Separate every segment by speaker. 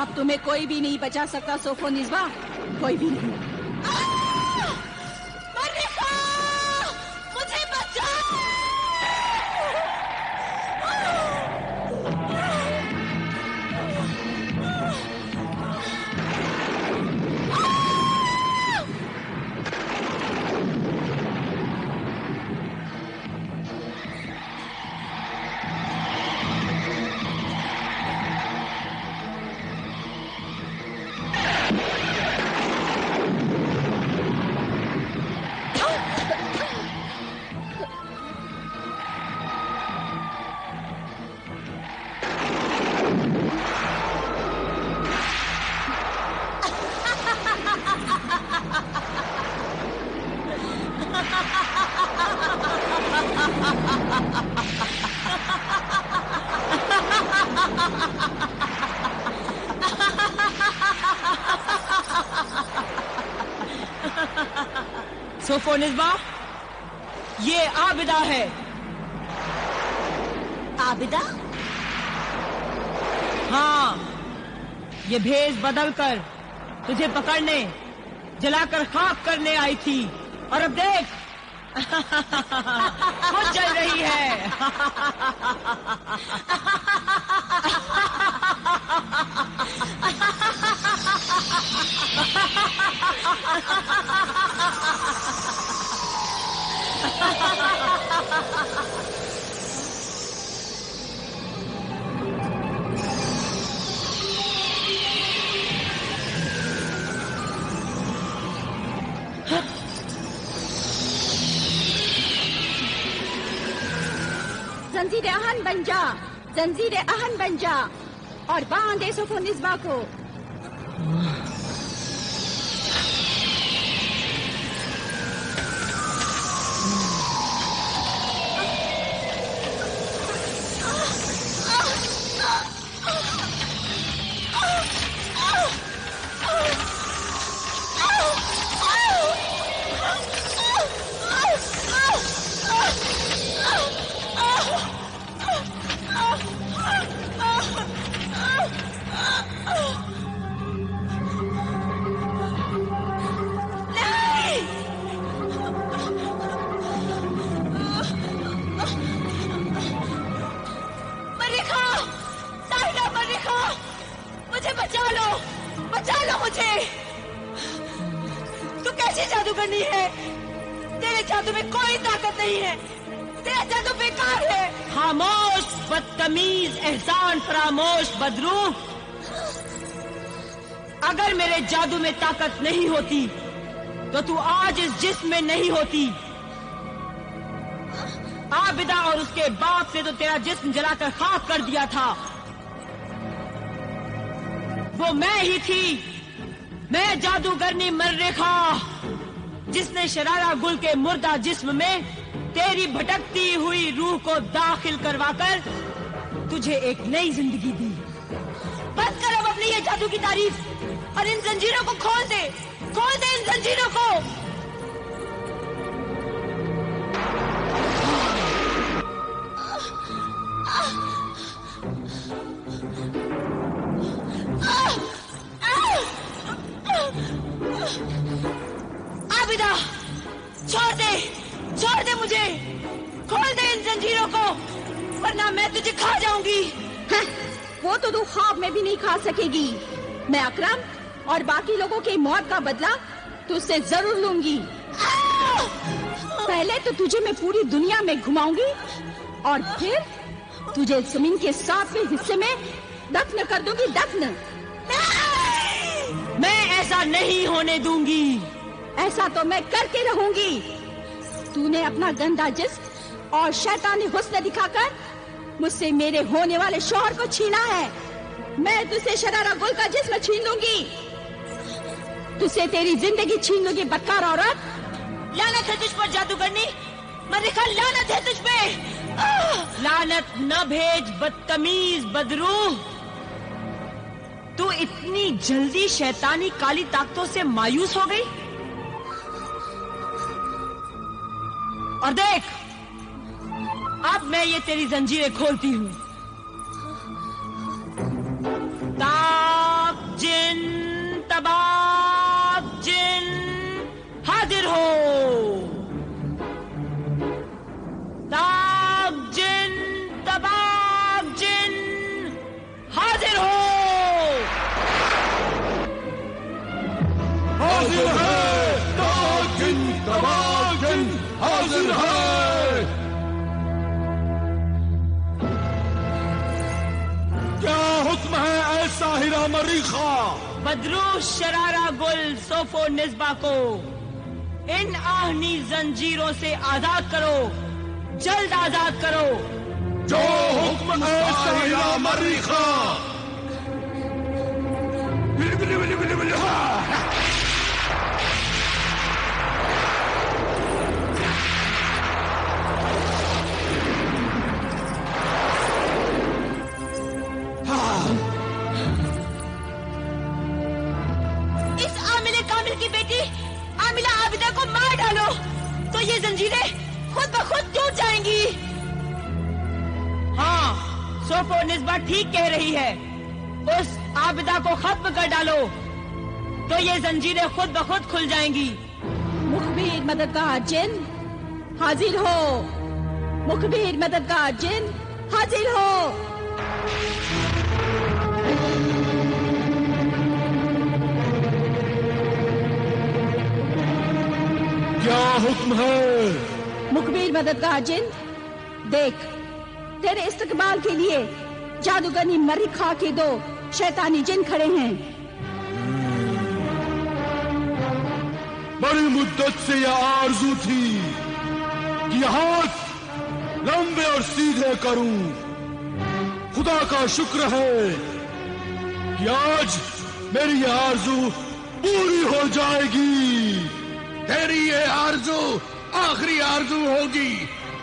Speaker 1: अब तुम्हें कोई भी नहीं बचा सकता सोफोनिस्बा, कोई भी नहीं।
Speaker 2: मर्रिका, मुझे बचाओ!
Speaker 3: सोफोनिस्बा, ये आबिदा है।
Speaker 2: आबिदा?
Speaker 3: हाँ, ये भेष बदलकर तुझे पकड़ने, जलाकर खाक करने आई थी, और अब देख वो चल रही है।
Speaker 1: जंजीर आहन बन जा, जंजीर आहन बन जा और बांधे सोफोनिस्बा को।
Speaker 3: जादूगरनी है, तेरे जादू में कोई ताकत नहीं है, तेरा जादू बेकार है। खामोश बदतमीज, एहसान फरामोश बदरूह। अगर मेरे जादू में ताकत नहीं होती तो तू आज इस जिस्म में नहीं होती। आबिदा और उसके बाप ने तो तेरा जिस्म जलाकर खाक कर दिया था। वो मैं ही थी, मैं जादूगरनी मर्रिका, जिसने शरारा गुल के मुर्दा जिस्म में तेरी भटकती हुई रूह को दाखिल करवाकर तुझे एक नई जिंदगी दी। बंद कर अब अपनी ये जादू की तारीफ और इन जंजीरों को खोल दे इन जंजीरों को। आबिदा, छोड़ दे मुझे, खोल दे इन जंजीरों को, वरना मैं तुझे खा जाऊंगी।
Speaker 1: वो तो तू ख्वाब में भी नहीं खा सकेगी। मैं अकरम और बाकी लोगों की मौत का बदला तुझसे जरूर लूंगी। पहले तो तुझे मैं पूरी दुनिया में घुमाऊंगी और फिर तुझे जमीन के 7वें हिस्से में दफन कर दूंगी, दफन।
Speaker 3: मैं ऐसा नहीं होने दूंगी।
Speaker 1: ऐसा तो मैं करके रहूंगी। तूने अपना गंदा जिस्म और शैतानी हुस्न दिखाकर मुझसे मेरे होने वाले शौहर को छीना है। मैं तुझसे शरारा गुल का जिस्म छीन लूंगी, तुझसे तेरी जिंदगी छीन लूंगी, बदकार औरत।
Speaker 3: लानत है तुझ पर जादूगरनी मर्रिका, लानत है तुझ पे। लानत न भेज बदतमीज बदरूह। तू इतनी जल्दी शैतानी काली ताकतों से मायूस हो गई? और देख, अब मैं ये तेरी जंजीरें खोलती हूँ। ताक
Speaker 4: मरीखा।
Speaker 3: बदरू शरारा गुल सोफो निस्बा को इन आहनी जंजीरों से आजाद करो, जल्द आजाद करो।
Speaker 4: जो हुक्म है साहिरा मरीखा।
Speaker 2: इस आमिले कामिल की बेटी आमिला आबिदा को मार डालो तो ये जंजीरें खुद ब खुद टूट जाएंगी।
Speaker 3: हाँ, सोफो निस्बा ठीक कह रही है। उस आबिदा को खत्म कर डालो तो ये जंजीरें खुद ब खुद खुल जाएंगी।
Speaker 1: मुखबिर मददगार जिन हाजिर हो। मुखबिर मददगार जिन हाजिर हो।
Speaker 4: क्या हुक्म है?
Speaker 1: मुखबिर मददगार जिन, देख तेरे इस्तकबाल के लिए जादूगरनी मरीखा के 2 शैतानी जिन खड़े हैं।
Speaker 4: बड़ी मुद्दत से यह आरज़ू थी कि हाथ लंबे और सीधे करूं। खुदा का शुक्र है कि आज मेरी यह आरज़ू पूरी हो जाएगी।
Speaker 5: तेरी ये आरज़ू आखिरी आरज़ू होगी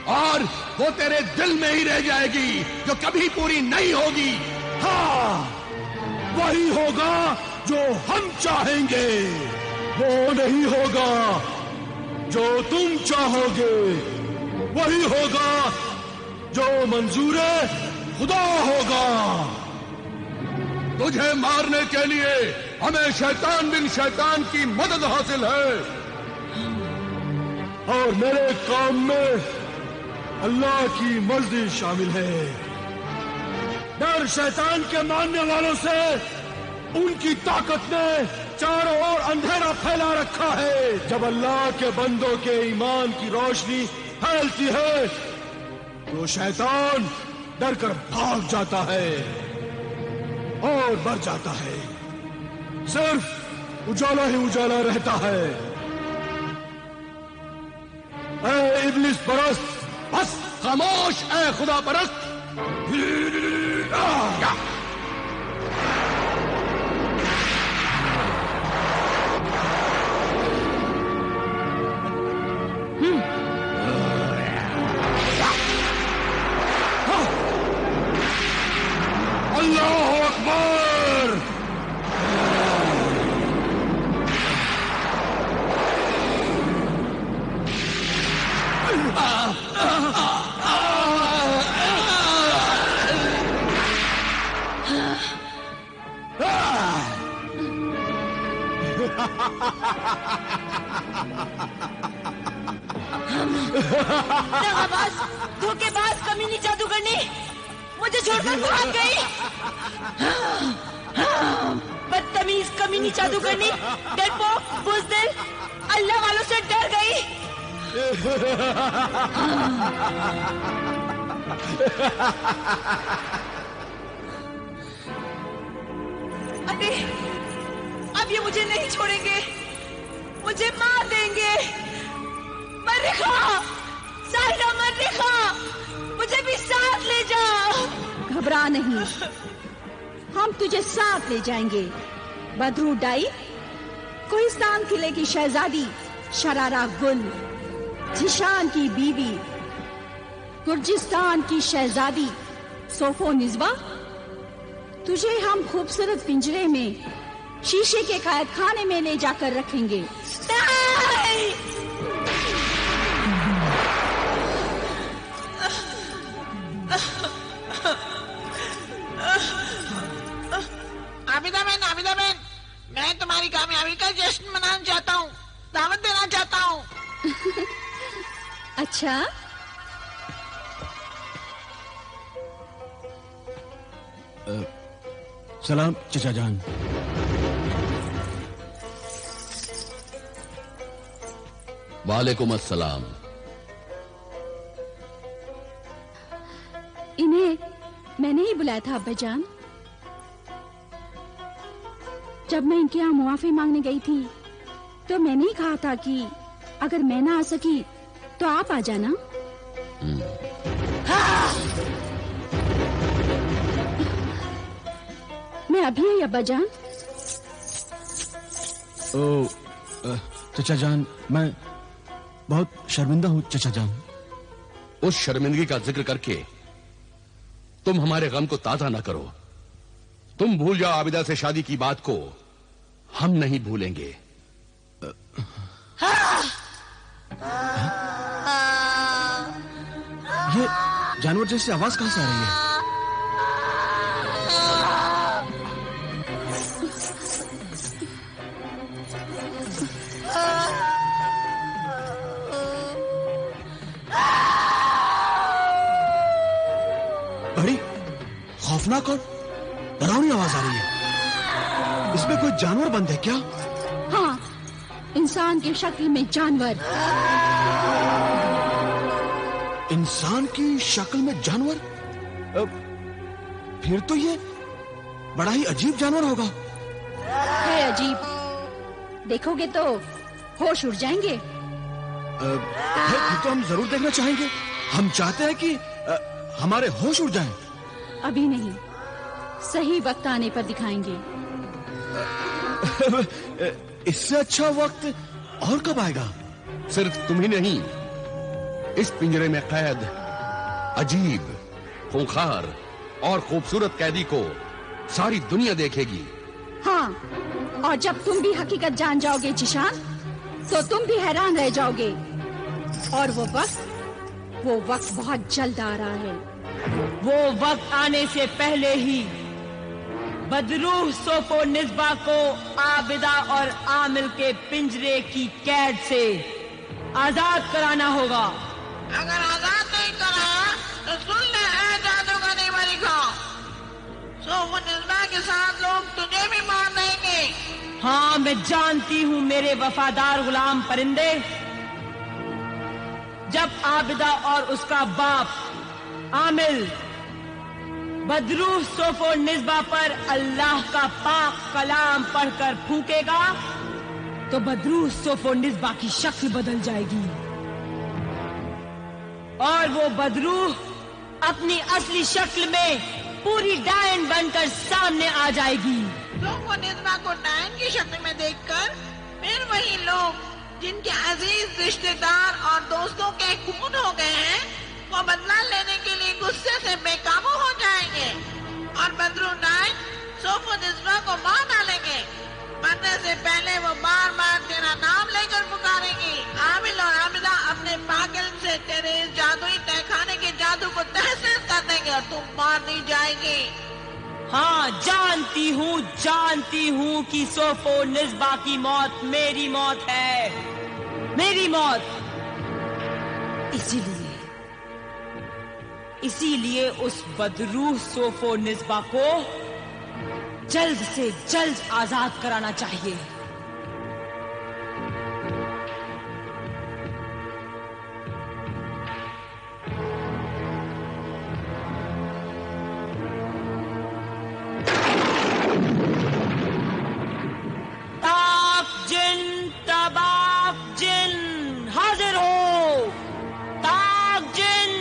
Speaker 5: और वो तेरे दिल में ही रह जाएगी, जो कभी पूरी नहीं होगी।
Speaker 4: हाँ, वही होगा जो हम चाहेंगे, वो नहीं होगा जो तुम चाहोगे। वही होगा जो मंजूरे खुदा होगा।
Speaker 5: तुझे मारने के लिए हमें शैतान बिन शैतान की मदद हासिल है
Speaker 4: और मेरे काम में अल्लाह की मर्जी शामिल है। डर शैतान के मानने वालों से उनकी ताकत ने चारों ओर अंधेरा फैला रखा है। जब अल्लाह के बंदों के ईमान की रोशनी फैलती है तो शैतान डर कर भाग जाता है और मर जाता है। सिर्फ उजाला ही उजाला रहता है। ऐ इब्लिस परस्त,
Speaker 5: बस खामोश ऐ खुदा परस्त।
Speaker 4: अल्लाहु अकबर।
Speaker 2: दगाबाज, धोखेबाज, कमीनी जादूगरनी मुझे छोड़कर भाग गई। बदतमीज कमीनी जादूगरनी, डरपोक, बुज़दिल, अल्लाह वालों से डर गई। अरे अब ये मुझे नहीं छोड़ेंगे, मुझे मार देंगे। मरीखा, साहिरा मरीखा, मुझे भी साथ ले जाओ।
Speaker 1: घबरा नहीं, हम तुझे साथ ले जाएंगे। बदरू डाई, कोहिस्तान किले की शहजादी शरारा गुल, जिशान की बीवी, गुर्जिस्तान की शहजादी सोफो निस्बा, तुझे हम खूबसूरत पिंजरे में शीशे के कैद खाने में ले जाकर रखेंगे।
Speaker 2: आबिदा बहन, मैं तुम्हारी कामयाबी का जश्न मनाना चाहता हूँ, दावत देना चाहता हूँ।
Speaker 1: अच्छा,
Speaker 4: सलाम चचा जान।
Speaker 5: वालेकुम अस्सलाम।
Speaker 1: इन्हें मैंने ही बुलाया था अब्बाजान। जब मैं इनके यहाँ मुआफी मांगने गई थी तो मैंने ही कहा था कि अगर मैं ना आ सकी तो आप आ जाना। मैं अभी आई अब्बा जान।
Speaker 4: चचा जान, मैं बहुत शर्मिंदा हूँ चचा जान।
Speaker 5: उस शर्मिंदगी का जिक्र करके तुम हमारे गम को ताजा न करो। तुम भूल जाओ आबिदा से शादी की बात को, हम नहीं भूलेंगे।
Speaker 4: ये जानवर जैसी आवाज कहां से आ रही है? बड़ी खौफनाक और डरावनी आवाज आ रही है। इसमें कोई जानवर बंद है क्या?
Speaker 1: हाँ, इंसान की शक्ल में जानवर।
Speaker 4: इंसान की शक्ल में जानवर? फिर तो ये बड़ा ही अजीब जानवर होगा।
Speaker 1: है अजीब, देखोगे तो होश उड़ जाएंगे।
Speaker 4: फिर तो हम जरूर देखना चाहेंगे। हम चाहते हैं कि हमारे होश उड़ जाएं।
Speaker 1: अभी नहीं, सही वक्त आने पर दिखाएंगे।
Speaker 4: इससे अच्छा वक्त और कब आएगा?
Speaker 5: सिर्फ तुम ही नहीं, इस पिंजरे में कैद अजीब, खूंखार और खूबसूरत कैदी को सारी दुनिया देखेगी।
Speaker 1: हाँ, और जब तुम भी हकीकत जान जाओगे जिशान, तो तुम भी हैरान रह जाओगे। और वो वक्त बहुत जल्द आ रहा है।
Speaker 3: वो वक्त आने से पहले ही बदरूह सोफो निस्बा को आबिदा और आमिल के पिंजरे की कैद से आजाद कराना होगा।
Speaker 2: अगर आजाद नहीं कराया तो सुन ले है जादूगरी मलिका, सोफो निस्बा के साथ लोग तुझे भी मार देंगे।
Speaker 3: हाँ, मैं जानती हूँ मेरे वफादार गुलाम परिंदे। जब आबिदा और उसका बाप आमिल बदरूह सोफो निस्बा पर अल्लाह का पाक कलाम पढ़कर फूकेगा तो बदरूह सोफो निस्बा की शक्ल बदल जाएगी और वो बदरूह अपनी असली शक्ल में पूरी डायन बनकर सामने आ जाएगी।
Speaker 2: सोफो निस्बा को डायन की शक्ल में देखकर फिर वही लोग जिनके अजीज रिश्तेदार और दोस्तों के खून हो गए हैं, वो बदला लेने के लिए गुस्से से बेकाबू हो जाएंगे और बदरू डायन सोफो निस्बा को मार डालेंगे। मरने से पहले वो बार बार तेरा नाम लेकर पुकारेंगी। आमिल और आबिदा अपने पागल से तेरे इस जादुई तहखाने के जादू को तहस कर देंगे और तुम मार दी जाएगी।
Speaker 3: हाँ, जानती हूँ कि सोफो निस्बा की मौत मेरी मौत है, मेरी मौत। इसीलिए उस बदरूह सोफो निस्बा को जल्द से जल्द आजाद कराना चाहिए। तबाक जिन हाजिर हो। ताक जिन,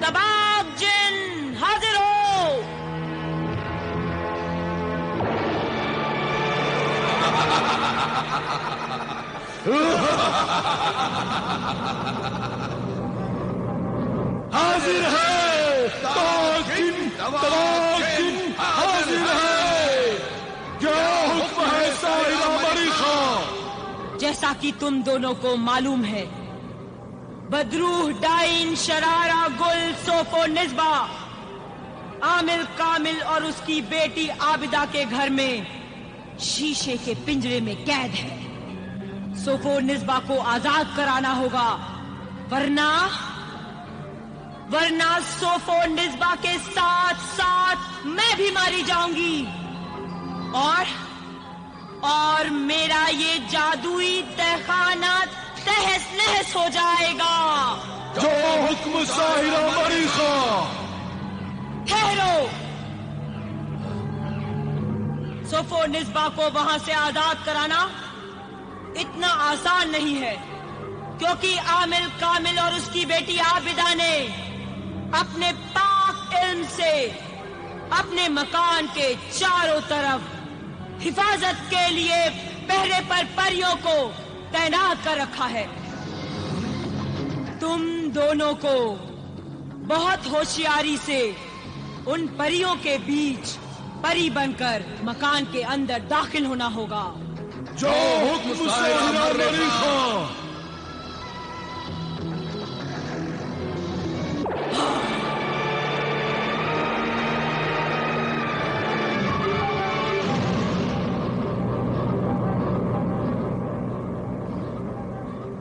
Speaker 3: तबाक जिन हाजिर हो।
Speaker 4: हाजिर है, ताक जिन, तबाक जिन हाजिर है। क्या हुक्म है साहिरा मरीखा?
Speaker 3: जैसा कि तुम दोनों को मालूम है, बदरूह डाइन शरारा गुल सोफो निस्बा आमिल कामिल और उसकी बेटी आबिदा के घर में शीशे के पिंजरे में कैद है। सोफो निस्बा को आजाद कराना होगा, वरना सोफो निस्बा के साथ साथ मैं भी मारी जाऊंगी और मेरा ये जादुई तहखाना तहस नहस हो जाएगा।
Speaker 4: जो हुक्म साहिरा मरीखा।
Speaker 3: ठहरो। सुफो निस्बा को वहां से आजाद कराना इतना आसान नहीं है, क्योंकि आमिल कामिल और उसकी बेटी आबिदा ने अपने पाक इल्म से अपने मकान के चारों तरफ हिफाजत के लिए पहरे पर परियों को तैनात कर रखा है। तुम दोनों को बहुत होशियारी से उन परियों के बीच परी बनकर मकान के अंदर दाखिल होना होगा।
Speaker 4: जो हुक्म से हिलाल खां।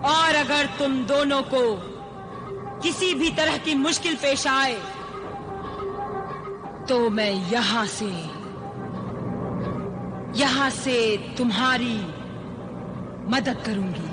Speaker 3: और अगर तुम दोनों को किसी भी तरह की मुश्किल पेश आए तो मैं यहां से तुम्हारी मदद करूंगी।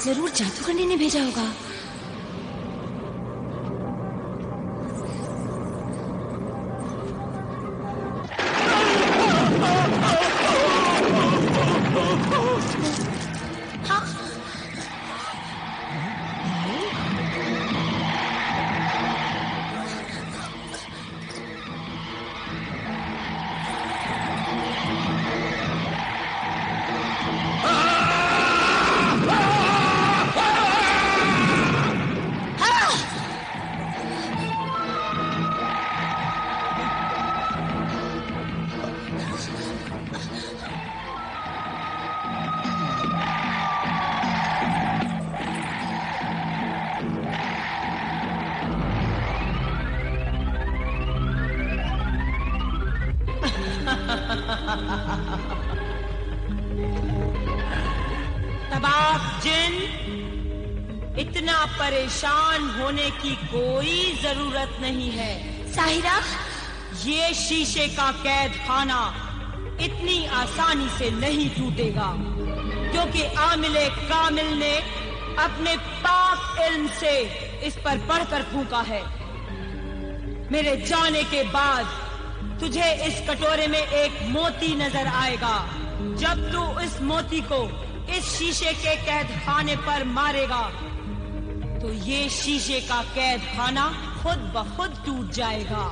Speaker 1: जरूर जादूगरनी ने भेजा होगा।
Speaker 3: तबाह जिन, इतना परेशान होने की कोई जरूरत नहीं है।
Speaker 1: साहिरा,
Speaker 3: ये शीशे का कैद खाना इतनी आसानी से नहीं टूटेगा, क्योंकि आमिले कामिल ने अपने पाक इल्म से इस पर पढ़कर फूंका है। मेरे जाने के बाद तुझे इस कटोरे में एक मोती नजर आएगा। जब तू इस मोती को इस शीशे के कैद खाने पर मारेगा तो ये शीशे का कैद खाना खुद ब खुद टूट जाएगा।